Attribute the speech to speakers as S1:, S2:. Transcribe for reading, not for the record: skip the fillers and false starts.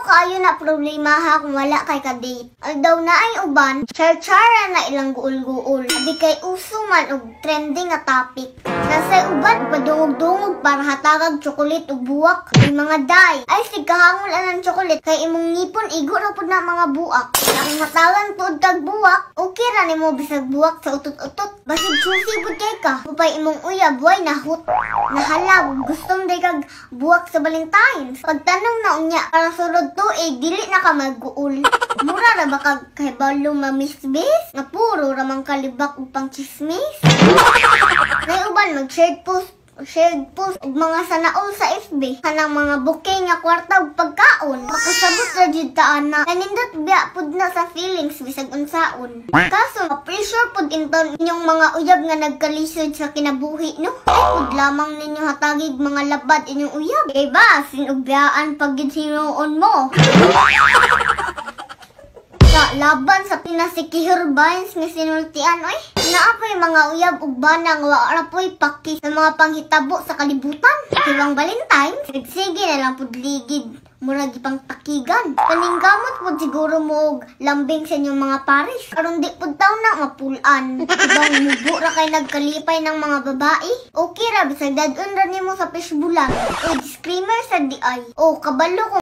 S1: kaayo na problema ha kung wala kay ka-date. Daw na ay uban, char-chara na ilang guol-guol. Abi kay uso man og trending nga topic. Nasay uban padungog-dungog para hatagag tsokolit ug buwak. Ay mga day, ay sigahangol anang tsokolit kay imong ngipon igo ra pud na mga buwak. Kung hatagan pud tag buwak, okay ra nimo bisag buwak sa utot-utot. Basig juicy pud kay ka. Upay imong uyab way nahut. Nahalab gustong day kag buwak sa Valentine's. Pagtanong na unya para sulod tuig dili na ka mag-uul. Mura ra ba kag kay balo mamisbis? Nga puro ra man kalibak ug pang chismis. Nay uban mag-shared post ug mga sanaol sa FB kanang mga bouquet nga kwarta ug pagkaon. Makasabot ra jud ta ana. Nanindot biya pud na sa feelings bisag unsaon. Kaso pressure pud inton inyong mga uyab nga nagkalisod sa kinabuhi no. Ay pud lamang ninyo hatagig mga labad inyong uyab. Kay ba sinubyaan pag gid hinuon mo. Laban sa pinasikihor vines nga sinultian oy. Naapay mga uyab ug bana nga wa ra poy paki sa mga panghitabo sa kalibutan. Silang Valentine, sige na lang pud ligid murag ipang takigan. Paningkamot pud siguro mo og lambing sa inyong mga pares. Aron di pud taw na mapulan. Ibang mubo ra kay nagkalipay ng mga babae. Okay ra bisag dadun ra nimo sa fishbulan. O disclaimer sa di ay. O kabalo ko